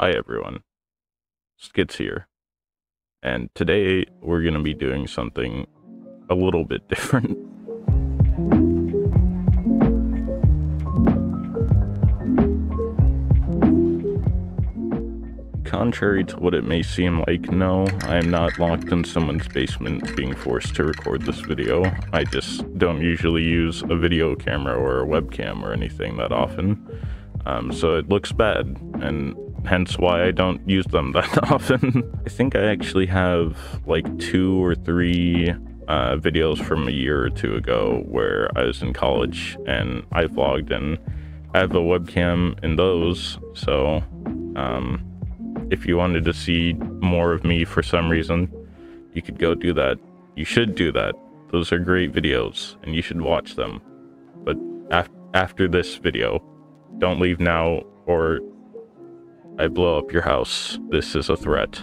Hi everyone, Skits here, and today we're going to be doing something a little bit different. Contrary to what it may seem like, no, I am not locked in someone's basement being forced to record this video. I just don't usually use a video camera or a webcam or anything that often, so it looks bad, and hence why I don't use them that often. I think I actually have like 2 or 3 videos from a year or 2 ago where I was in college and I vlogged, and I have a webcam in those, so if you wanted to see more of me for some reason, you could go do that. You should do that. Those are great videos and you should watch them. But after this video, don't leave now or I blow up your house. This is a threat.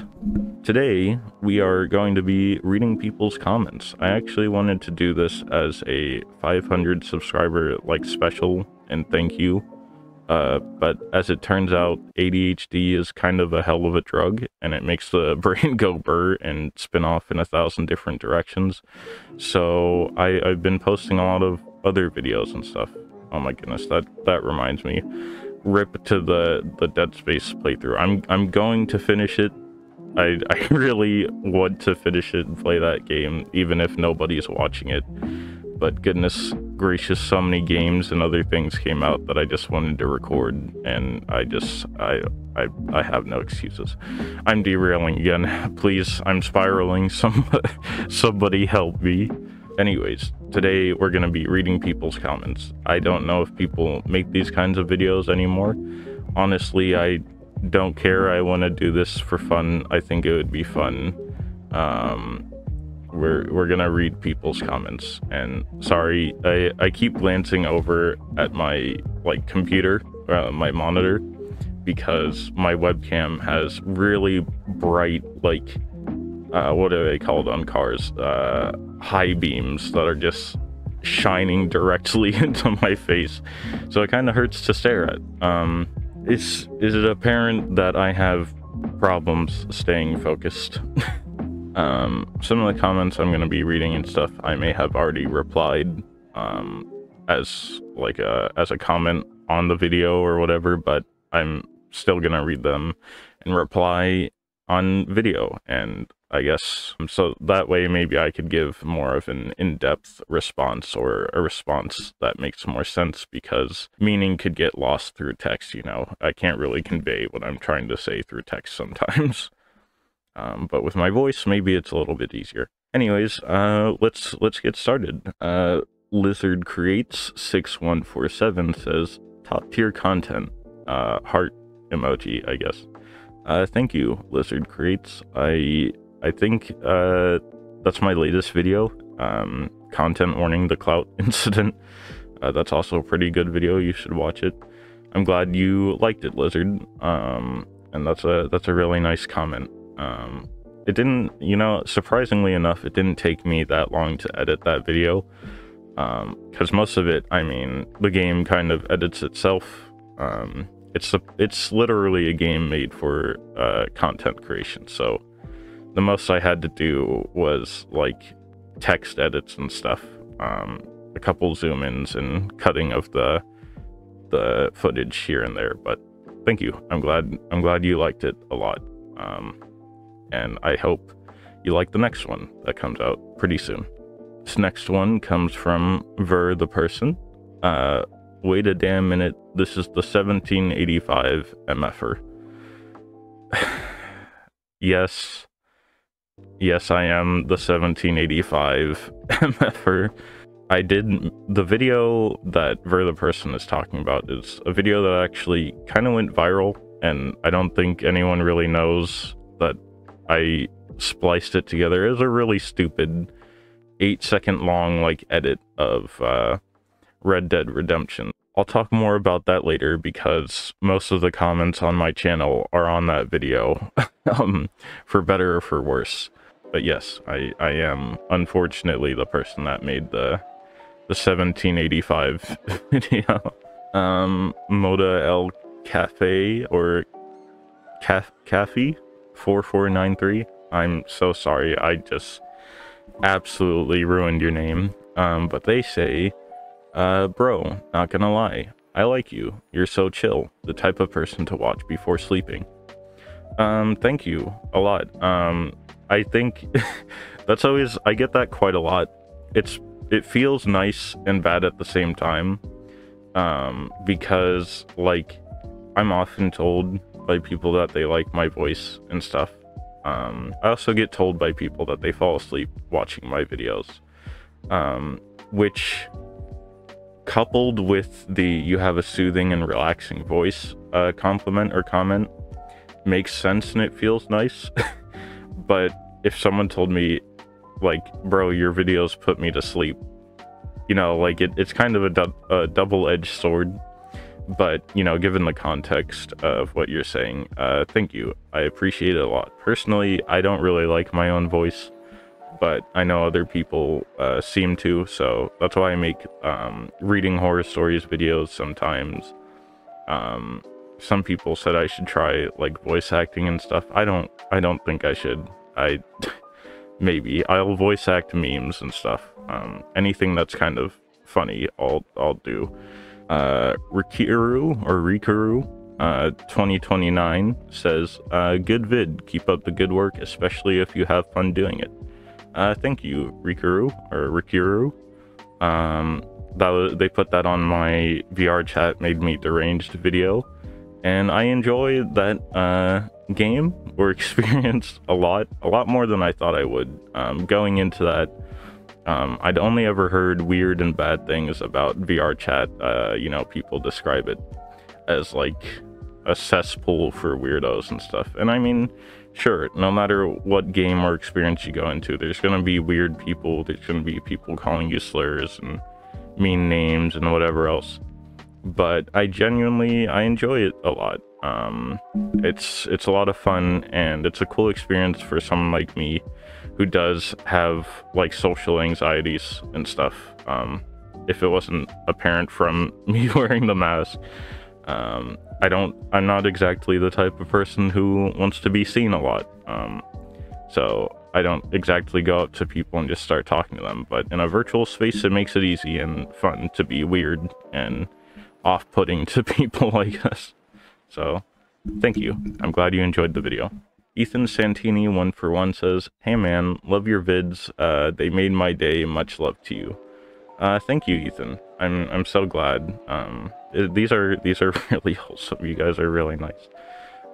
Today, we are going to be reading people's comments. I actually wanted to do this as a 500 subscriber special and thank you. But as it turns out, ADHD is kind of a hell of a drug, and it makes the brain go burr and spin off in 1,000 different directions. So I've been posting a lot of other videos and stuff. Oh my goodness, that reminds me. Rip to the Dead Space playthrough. I'm going to finish it. I really want to finish it and play that game, even if nobody's watching it. But goodness gracious, so many games and other things came out that I just wanted to record, and I have no excuses. I'm derailing again. Please, I'm spiraling. Somebody help me. Anyways, today we're gonna be reading people's comments. I don't know if people make these kinds of videos anymore. Honestly, I don't care. I want to do this for fun. I think it would be fun. We're gonna read people's comments, and sorry, I keep glancing over at my computer, my monitor, because my webcam has really bright what are they called on cars, high beams that are just shining directly into my face, so it kind of hurts to stare at. Is it apparent that I have problems staying focused? Some of the comments I'm going to be reading and stuff I may have already replied as a comment on the video or whatever, but I'm still going to read them and reply on video, and I guess so that way maybe I could give more of an in-depth response, or a response that makes more sense, because meaning could get lost through text, you know. I can't really convey what I'm trying to say through text sometimes. But with my voice, maybe it's a little bit easier. Anyways, let's get started. Lizard Creates 6147 says, top tier content. Heart emoji, I guess. Thank you, Lizard Creates. I think that's my latest video. Content warning the clout incident. That's also a pretty good video. You should watch it. I'm glad you liked it, Lizard. And that's a really nice comment. It didn't, surprisingly enough, it didn't take me that long to edit that video, because most of it, I mean, the game kind of edits itself. It's literally a game made for content creation, so the most I had to do was text edits and stuff, a couple zoom-ins and cutting of the footage here and there. But thank you. I'm glad you liked it a lot. And I hope you like the next one that comes out pretty soon. This next one comes from the person. Wait a damn minute, this is the 1785 MFer. Yes, I am the 1785 MFer. The video that the person is talking about is a video that actually kind of went viral, and I don't think anyone really knows that I spliced it together. It was a really stupid 8-second long edit of Red Dead Redemption. I'll talk more about that later, because most of the comments on my channel are on that video, for better or for worse. But yes, I am unfortunately the person that made the 1785 video. Moda El Cafe, or Caffey 4493. I'm so sorry. I just absolutely ruined your name. But they say, bro, not gonna lie, I like you. You're so chill, the type of person to watch before sleeping. Thank you a lot. I think that's always, I get that quite a lot. It feels nice and bad at the same time. Because like I'm often told by people that they like my voice and stuff. I also get told by people that they fall asleep watching my videos, which coupled with the you have a soothing and relaxing voice compliment or comment makes sense and it feels nice. But if someone told me like, bro, your videos put me to sleep, you know, like it's kind of a double-edged sword. But, you know, given the context of what you're saying, thank you. I appreciate it a lot. Personally, I don't really like my own voice, but I know other people seem to, so that's why I make reading horror stories videos sometimes. Some people said I should try like voice acting and stuff. I don't think I should. Maybe I'll voice act memes and stuff. Anything that's kind of funny, I'll do. Rikuru 2029 says, good vid, keep up the good work, especially if you have fun doing it. Thank you, Rikuru. They put that on my VR chat, made me deranged video, and I enjoy that game or experience a lot more than I thought I would. Going into that, I'd only ever heard weird and bad things about VR chat. You know, people describe it as like a cesspool for weirdos and stuff. And I mean, sure, no matter what game or experience you go into, there's gonna be weird people, there's gonna be people calling you slurs and mean names and whatever else. But I enjoy it a lot. It's a lot of fun, and it's a cool experience for someone like me who does have like social anxieties and stuff. If it wasn't apparent from me wearing the mask, I'm not exactly the type of person who wants to be seen a lot. So I don't exactly go up to people and just start talking to them, but in a virtual space, it makes it easy and fun to be weird and off-putting to people like us. So thank you. I'm glad you enjoyed the video. Ethan Santini 1for1 says, hey man, love your vids. They made my day. Much love to you. Thank you, Ethan. I'm so glad. These are really wholesome. You guys are really nice.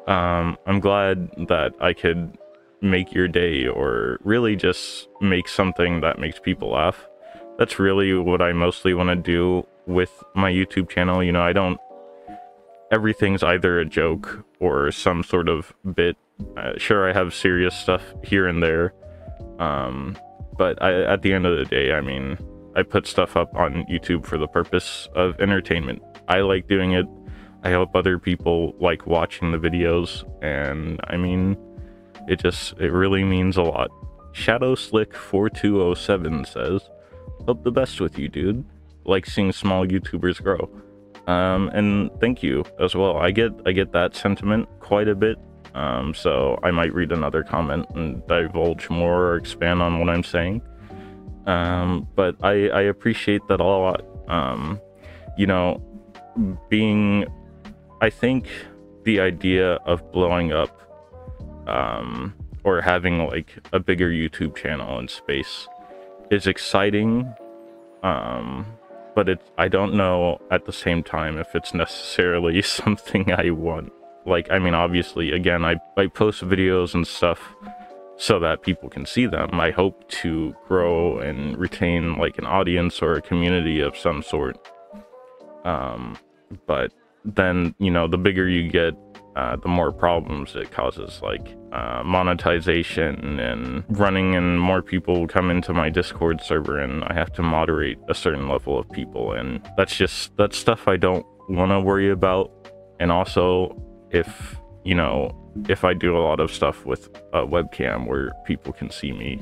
I'm glad that I could make your day, or really just make something that makes people laugh. That's really what I mostly want to do with my YouTube channel. You know, everything's either a joke or some sort of bit. Sure, I have serious stuff here and there, but at the end of the day, I mean, I put stuff up on YouTube for the purpose of entertainment. I like doing it. I hope other people like watching the videos, and I mean, it really means a lot. Shadow Slick 4207 says, hope the best with you, dude. Like seeing small YouTubers grow. And thank you as well. I get that sentiment quite a bit. So I might read another comment and divulge more or expand on what I'm saying. But I appreciate that a lot. You know, I think the idea of blowing up, or having like a bigger YouTube channel in space is exciting. But I don't know at the same time if it's necessarily something I want. Like, I mean, obviously, again, I post videos and stuff so that people can see them. I hope to grow and retain like an audience or a community of some sort. But then, you know, the bigger you get, the more problems it causes, like monetization and running, and more people come into my Discord server and I have to moderate a certain level of people, and that's stuff I don't want to worry about. And also, if I do a lot of stuff with a webcam where people can see me,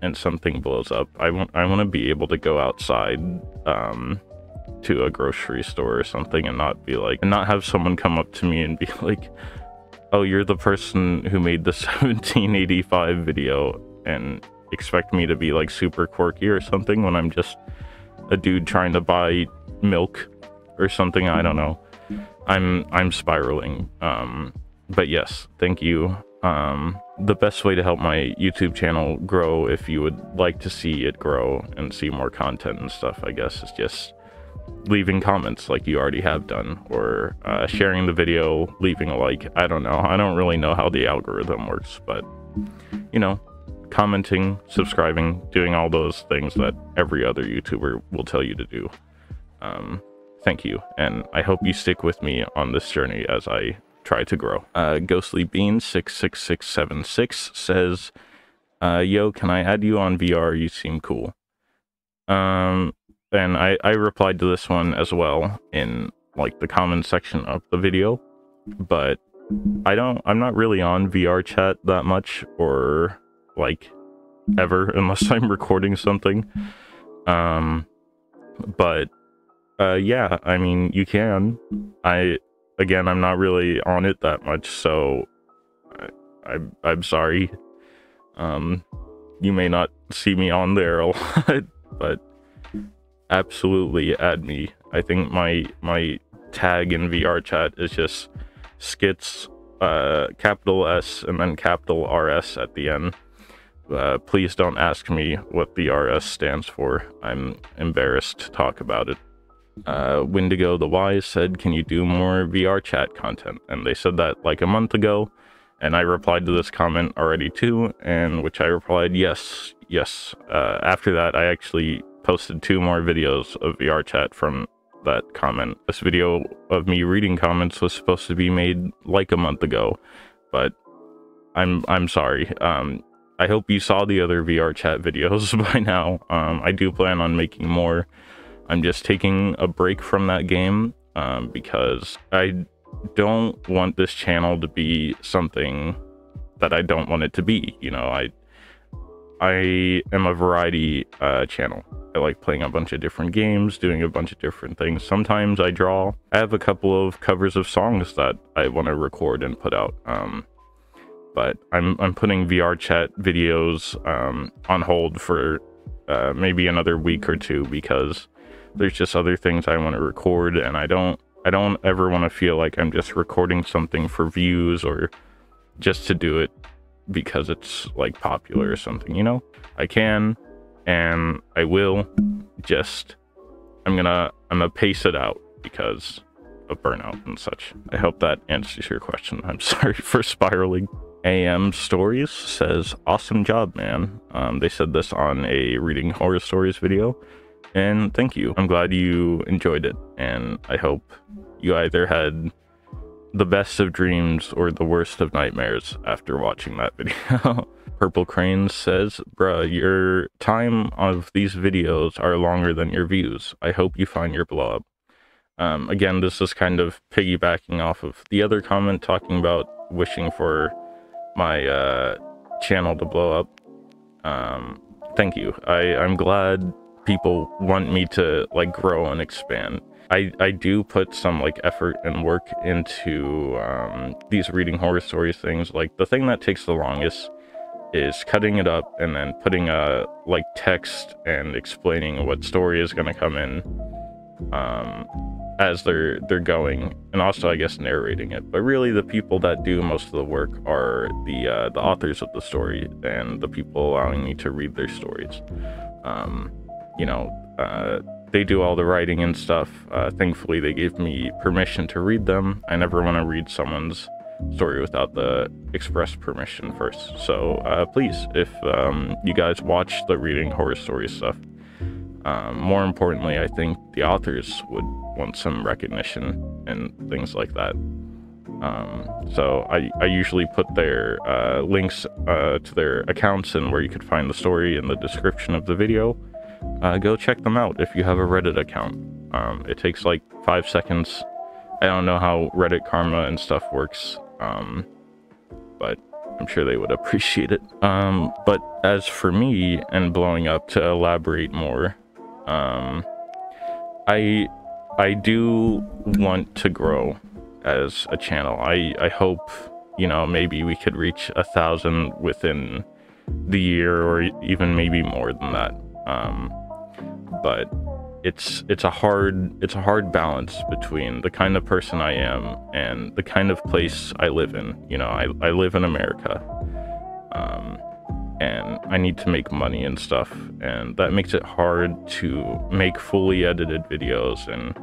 and something blows up, I want to be able to go outside to a grocery store or something and not have someone come up to me and be like, oh, you're the person who made the 1785 video and expect me to be like super quirky or something when I'm just a dude trying to buy milk or something. I don't know. I'm spiraling. But yes, thank you. The best way to help my YouTube channel grow, if you would like to see it grow and see more content and stuff, I guess, is just leaving comments like you already have done, or sharing the video, leaving a like. I don't know. I don't really know how the algorithm works, but you know, commenting, subscribing, doing all those things that every other YouTuber will tell you to do. Thank you, and I hope you stick with me on this journey as I try to grow. Ghostly Bean 66676 says, yo, can I add you on VR? You seem cool. And I replied to this one as well in like the comment section of the video, but I'm not really on VR chat that much, or like ever, unless I'm recording something. But yeah, I mean, you can. Again, I'm not really on it that much, so I'm sorry. You may not see me on there a lot, but absolutely add me. I think my tag in VR chat is just skits, capital S and then capital RS at the end. Please don't ask me what the RS stands for. I'm embarrassed to talk about it. Windigo the Wise said, can you do more VR chat content? And they said that like a month ago, and I replied to this comment already too, and which I replied yes. After that, I actually posted 2 more videos of VR chat from that comment. This video of me reading comments was supposed to be made like a month ago, but I'm sorry. I hope you saw the other VR chat videos by now. I do plan on making more. I'm just taking a break from that game because I don't want this channel to be something that I don't want it to be. You know, I am a variety channel. I like playing a bunch of different games, doing a bunch of different things. Sometimes I draw. I have a couple of covers of songs that I want to record and put out. But I'm putting VR chat videos on hold for maybe another week or 2 because there's just other things I want to record, and I don't ever want to feel like I'm just recording something for views or just to do it because it's like popular or something, you know? I can and I will, just I'm gonna pace it out because of burnout and such. I hope that answers your question. I'm sorry for spiraling. AM Stories says, awesome job, man. They said this on a reading horror stories video, and thank you. I'm glad you enjoyed it, and I hope you either had the best of dreams or the worst of nightmares after watching that video. Purple Crane says, bruh, your time of these videos are longer than your views. I hope you find your blow up. Again, this is kind of piggybacking off of the other comment talking about wishing for my channel to blow up. Thank you. I'm glad people want me to like grow and expand. I do put some like effort and work into these reading horror stories things. Like the thing that takes the longest is cutting it up and then putting a like text and explaining what story is going to come in as they're going, and also I guess narrating it. But really the people that do most of the work are the authors of the story and the people allowing me to read their stories. You know, they do all the writing and stuff. Thankfully they gave me permission to read them. I never want to read someone's story without the express permission first. So please, if you guys watch the reading horror story stuff, more importantly, I think the authors would want some recognition and things like that. So I usually put their links to their accounts and where you could find the story in the description of the video. Go check them out if you have a Reddit account. It takes like 5 seconds. I don't know how Reddit karma and stuff works, but I'm sure they would appreciate it. But as for me and blowing up, to elaborate more, I do want to grow as a channel. I hope you know, maybe we could reach 1,000 within the year, or even maybe more than that. But it's a hard balance between the kind of person I am and the kind of place I live in. You know, I live in America, and I need to make money and stuff, and that makes it hard to make fully edited videos and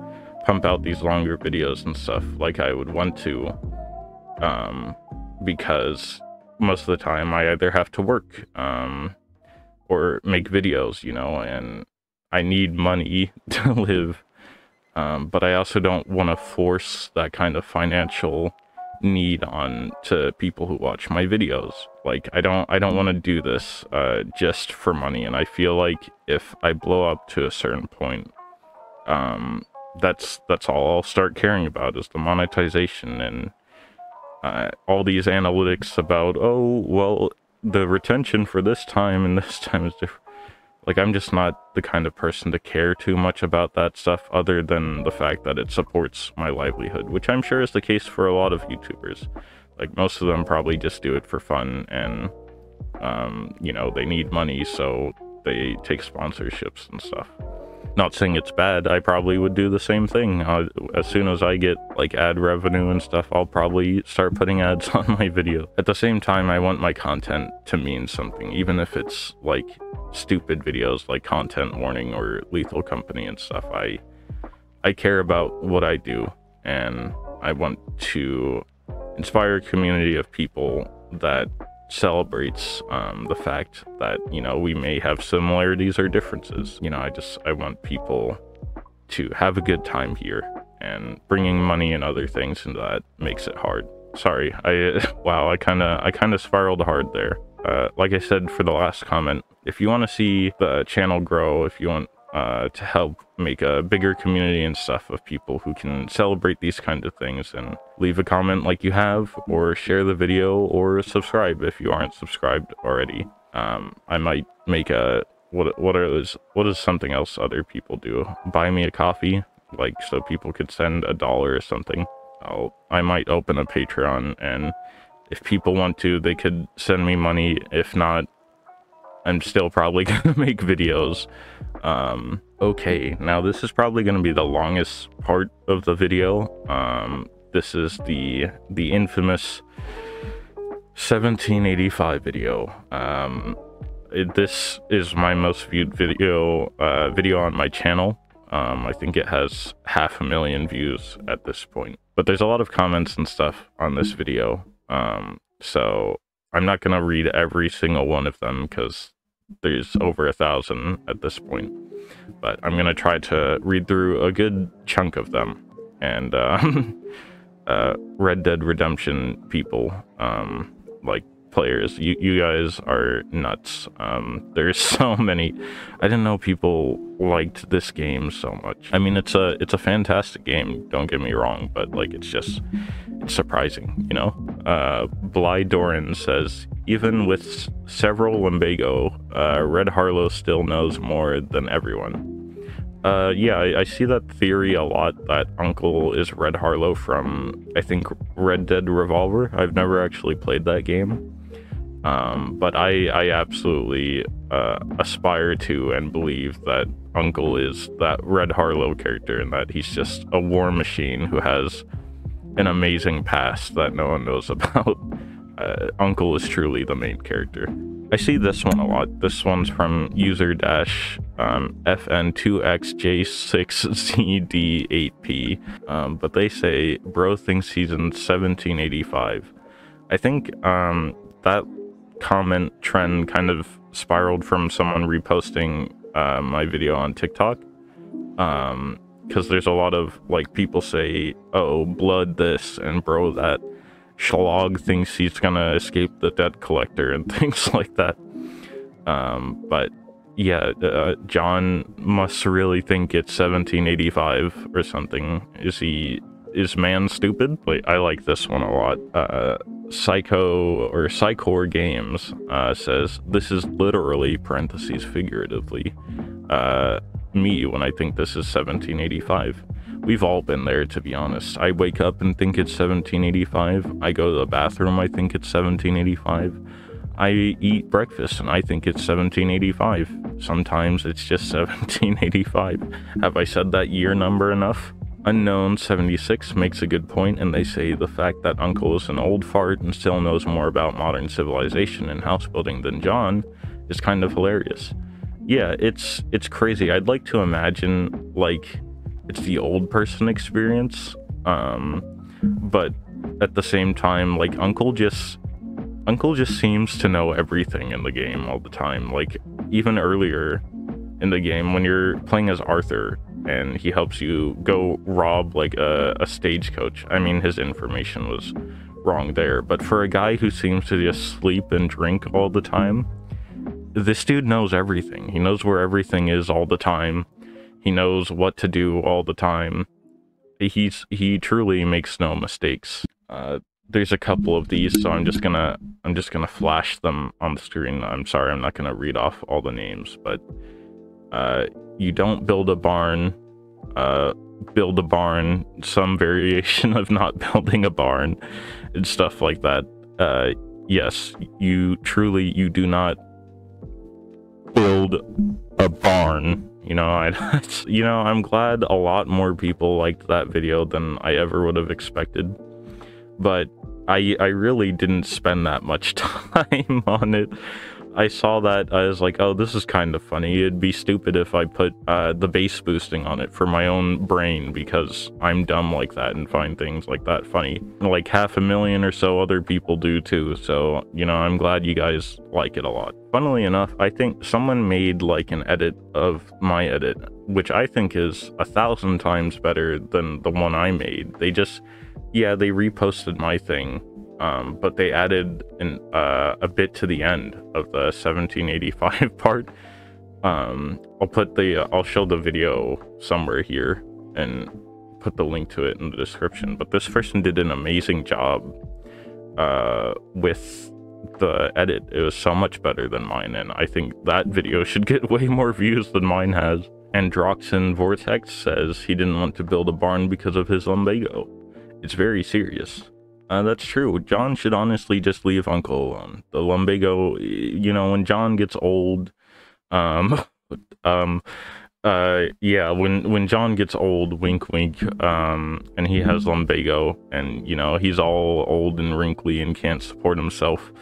pump out these longer videos and stuff like I would want to, because most of the time I either have to work or make videos, you know, and I need money to live, but I also don't want to force that kind of financial need on to people who watch my videos. Like, I don't want to do this just for money, and I feel like if I blow up to a certain point, that's all I'll start caring about is the monetization and all these analytics about, oh, well, the retention for this time and this time is different. Like, I'm just not the kind of person to care too much about that stuff, other than the fact that it supports my livelihood, which I'm sure is the case for a lot of YouTubers. Like, most of them probably just do it for fun, and, you know, they need money, so they take sponsorships and stuff. Not saying it's bad, I probably would do the same thing. As soon as I get, like, ad revenue and stuff, I'll probably start putting ads on my video. At the same time, I want my content to mean something, even if it's, like, stupid videos like Content Warning or Lethal Company and stuff. I care about what I do, and I want to inspire a community of people that celebrates the fact that, you know, we may have similarities or differences. You know, I want people to have a good time here, and bringing money and other things into that makes it hard. Sorry, wow, I kind of spiraled hard there. Like I said for the last comment, if you want to see the channel grow, if you want to help make a bigger community and stuff of people who can celebrate these kinds of things, and leave a comment like you have, or share the video, or subscribe if you aren't subscribed already. I might make a what is something else other people do? Buy me a coffee, like, so people could send $1 or something. I might open a Patreon, and if people want to, they could send me money. If not, I'm still probably gonna make videos. Okay, now this is probably gonna be the longest part of the video. This is the infamous 1785 video. This is my most viewed video on my channel. I think it has 500,000 views at this point. But there's a lot of comments and stuff on this video. So I'm not gonna read every single one of them, because there's over 1,000 at this point. But I'm gonna try to read through a good chunk of them. And Red Dead Redemption people, like, players, you guys are nuts. There's so many. I didn't know people liked this game so much. I mean, it's a fantastic game, don't get me wrong, but, like, it's surprising, you know. Bly Doran says, even with several Lumbago, Red Harlow still knows more than everyone. Yeah, I see that theory a lot, that Uncle is Red Harlow from, I think, Red Dead Revolver. I've never actually played that game. But I absolutely aspire to and believe that Uncle is that Red Harlow character, and that he's just a war machine who has an amazing past that no one knows about. Uncle is truly the main character. I see this one a lot. This one's from user-FN2XJ6CD8P. But they say, bro thinks he's in 1785. I think that comment trend kind of spiraled from someone reposting my video on TikTok. Because there's a lot of, like, people say, oh, blood this and bro that. Shalog thinks he's gonna escape the debt collector and things like that. But yeah, John must really think it's 1785 or something. Is man stupid? Wait, I like this one a lot. Psychor Games says, this is literally, parentheses, figuratively, me when I think this is 1785. We've all been there, to be honest. I wake up and think it's 1785. I go to the bathroom, I think it's 1785. I eat breakfast and I think it's 1785. Sometimes it's just 1785. Have I said that year number enough? Unknown76 makes a good point, and they say the fact that Uncle is an old fart and still knows more about modern civilization and house building than John is kind of hilarious. Yeah, it's crazy. I'd like to imagine, like, it's the old person experience, but at the same time, like, Uncle just seems to know everything in the game all the time. Like, even earlier in the game when you're playing as Arthur and he helps you go rob like a stagecoach. I mean, his information was wrong there, but for a guy who seems to just sleep and drink all the time, this dude knows everything. He knows where everything is all the time. He knows what to do all the time. He truly makes no mistakes. There's a couple of these, so I'm just gonna flash them on the screen. I'm sorry, I'm not gonna read off all the names, but you don't build a barn, build a barn, some variation of not building a barn, and stuff like that. Yes, you do not build a barn. You know, I'm glad a lot more people liked that video than I ever would have expected. But I really didn't spend that much time on it. I saw that, I was like, oh, this is kind of funny. It'd be stupid if I put the bass boosting on it for my own brain, because I'm dumb like that and find things like that funny. Like 500,000 or so other people do too, so, you know, I'm glad you guys like it a lot. Funnily enough, I think someone made like an edit of my edit, which I think is 1,000 times better than the one I made. They just, yeah, they reposted my thing. But they added a bit to the end of the 1785 part. I'll show the video somewhere here and put the link to it in the description. But this person did an amazing job with the edit. It was so much better than mine, and I think that video should get way more views than mine has. And Droxin Vortex says he didn't want to build a barn because of his lumbago. It's very serious. That's true. John should honestly just leave Uncle alone. The lumbago, you know, when John gets old, yeah, when John gets old, wink wink, and he has lumbago, and, you know, he's all old and wrinkly and can't support himself,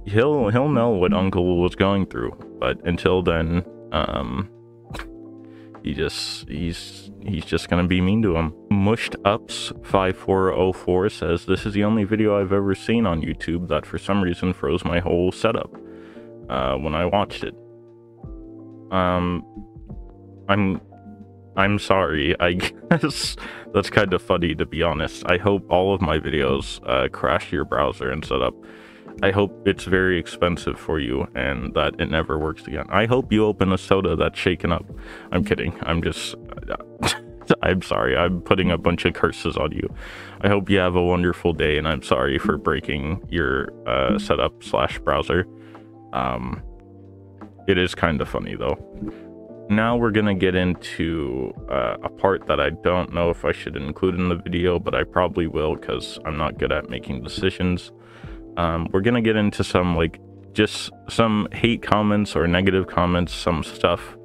he'll know what Uncle was going through. But until then, he's just gonna be mean to him. Mushed Ups 5404 says, this is the only video I've ever seen on YouTube that for some reason froze my whole setup when I watched it. I'm sorry. I guess that's kind of funny, to be honest. I hope all of my videos crash your browser and setup. I hope it's very expensive for you and that it never works again. I hope you open a soda that's shaken up. I'm kidding. I'm just... I'm sorry. I'm putting a bunch of curses on you. I hope you have a wonderful day, and I'm sorry for breaking your setup / browser. It is kind of funny, though. Now we're gonna get into a part that I don't know if I should include in the video, but I probably will because I'm not good at making decisions. We're gonna get into some, like, just some hate comments or negative comments, some stuff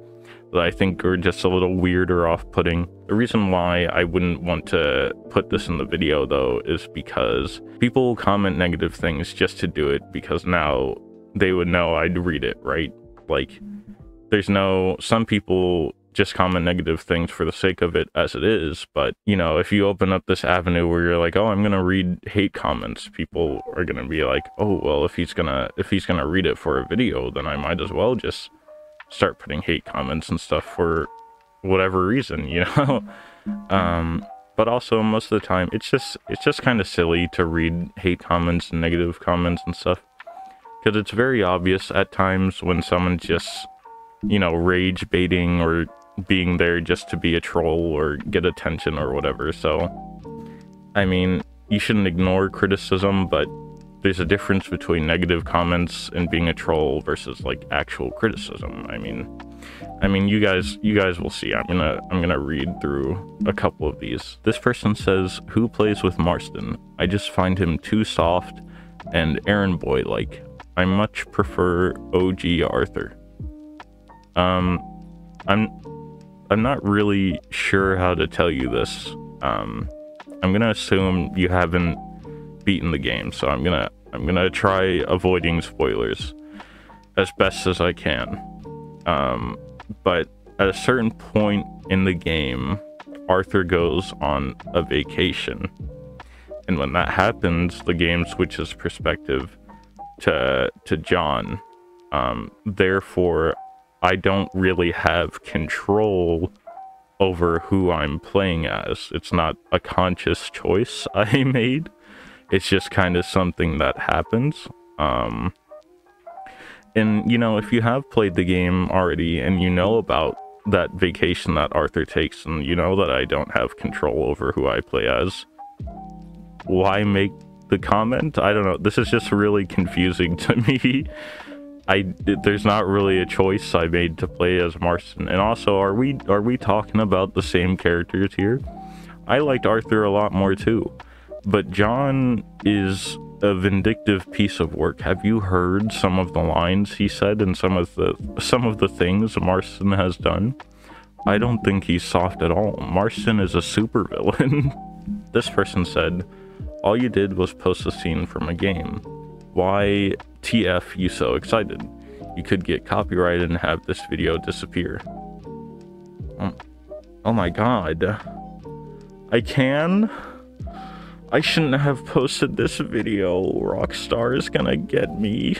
that I think are just a little weird or off-putting. The reason why I wouldn't want to put this in the video, though, is because people comment negative things just to do it, because now they would know I'd read it, right? Like, some people just comment negative things for the sake of it as it is, but, you know, if you open up this avenue where you're like, oh, I'm gonna read hate comments, people are gonna be like, oh, well, if he's gonna read it for a video, then I might as well just start putting hate comments and stuff for whatever reason, you know. But also most of the time it's just kind of silly to read hate comments and negative comments and stuff, because it's very obvious at times when someone's just, you know, rage baiting or being there just to be a troll or get attention or whatever. So, I mean, you shouldn't ignore criticism, but there's a difference between negative comments and being a troll versus, like, actual criticism. I mean, I mean, you guys will see. I'm gonna read through a couple of these. This person says, "Who plays with Marston? I just find him too soft and errand boy like. I much prefer OG Arthur." I'm not really sure how to tell you this. I'm gonna assume you haven't beaten the game, so I'm gonna try avoiding spoilers as best as I can. But at a certain point in the game, Arthur goes on a vacation, and when that happens, the game switches perspective to John. Therefore, I don't really have control over who I'm playing as. It's not a conscious choice I made. It's just kind of something that happens. And, you know, if you have played the game already and you know about that vacation that Arthur takes, and you know that I don't have control over who I play as, why make the comment? I don't know. This is just really confusing to me. There's not really a choice I made to play as Marston. And also, are we talking about the same characters here? I liked Arthur a lot more too, but John is a vindictive piece of work. Have you heard some of the lines he said and some of the things Marston has done? I don't think he's soft at all. Marston is a supervillain. This person said, "All you did was post a scene from a game. Why TF you so excited? You could get copyrighted and have this video disappear." Oh my god. I can? I shouldn't have posted this video. Rockstar is gonna get me.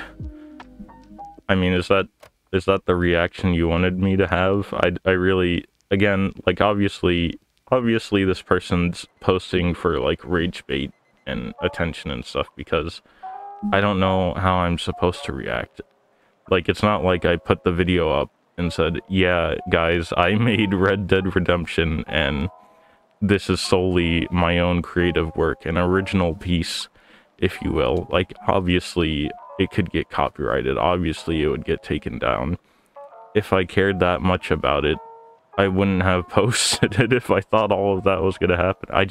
I mean, is that the reaction you wanted me to have? I really, again, like, obviously this person's posting for, like, rage bait and attention and stuff, because I don't know how I'm supposed to react. Like, it's not like I put the video up and said, "Yeah, guys, I made Red Dead Redemption, and this is solely my own creative work, an original piece," if you will. Like, obviously it could get copyrighted, obviously it would get taken down. If I cared that much about it, I wouldn't have posted it if I thought all of that was gonna happen. I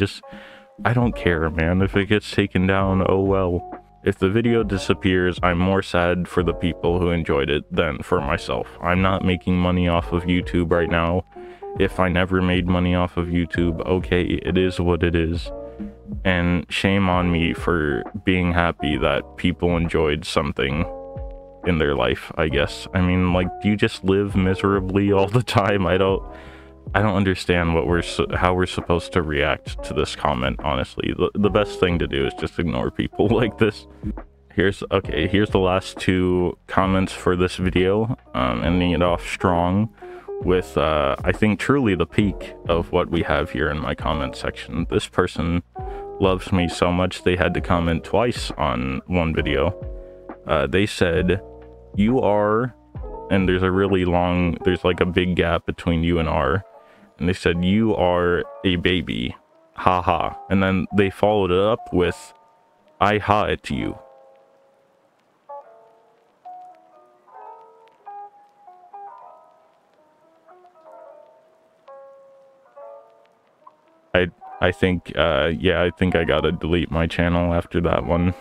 don't care, man. If it gets taken down, oh well. If the video disappears, I'm more sad for the people who enjoyed it than for myself. I'm not making money off of YouTube right now. If I never made money off of YouTube, okay, it is what it is. And shame on me for being happy that people enjoyed something in their life, I guess. I mean, like, do you just live miserably all the time? I don't understand how we're supposed to react to this comment, honestly. The best thing to do is just ignore people like this. Here's the last two comments for this video, ending it off strong with, I think, truly the peak of what we have here in my comment section. This person loves me so much they had to comment twice on one video. They said, "You are," and there's like a big gap between U and R, and they said, "You are a baby, haha," and then they followed it up with, "I ha it to you." I think, yeah, I think I gotta delete my channel after that one.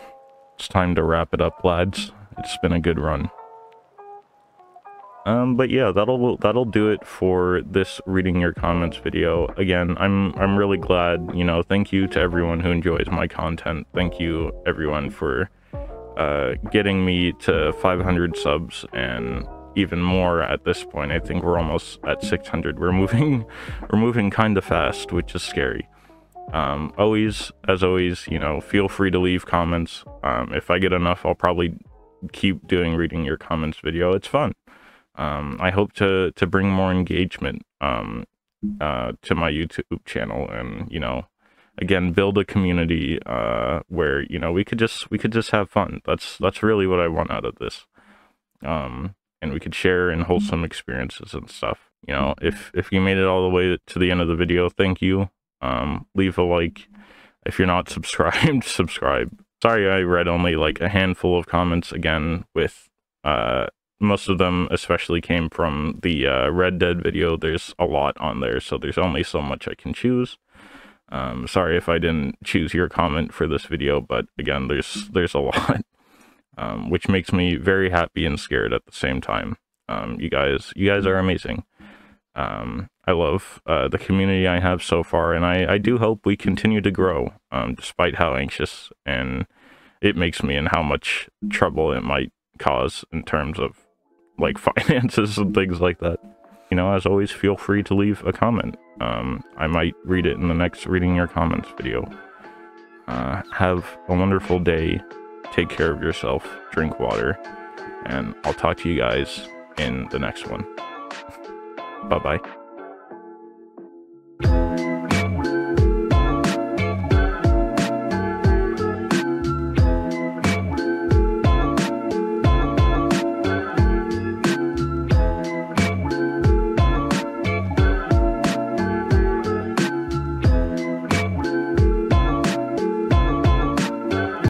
It's time to wrap it up, lads. It's been a good run. But yeah, that'll do it for this reading your comments video. Again, I'm really glad, you know, thank you to everyone who enjoys my content. Thank you everyone for getting me to 500 subs and even more at this point. I think we're almost at 600. We're moving kind of fast, which is scary. As always, you know, feel free to leave comments. If I get enough, I'll probably keep doing reading your comments video. It's fun. I hope to bring more engagement to my YouTube channel, and, you know, again, build a community where, you know, we could just have fun. That's really what I want out of this. And we could share in wholesome experiences and stuff. You know, if you made it all the way to the end of the video, thank you. Leave a like. If you're not subscribed, subscribe. Sorry I read only like a handful of comments again with most of them especially came from the Red Dead video. There's a lot on there, so there's only so much I can choose. Sorry if I didn't choose your comment for this video, but again, there's a lot, which makes me very happy and scared at the same time. You guys are amazing. I love the community I have so far, and I do hope we continue to grow, despite how anxious and it makes me and how much trouble it might cause in terms of like finances and things like that. You know, as always, feel free to leave a comment. I might read it in the next reading your comments video. Have a wonderful day. Take care of yourself. Drink water. And I'll talk to you guys in the next one. Bye-bye.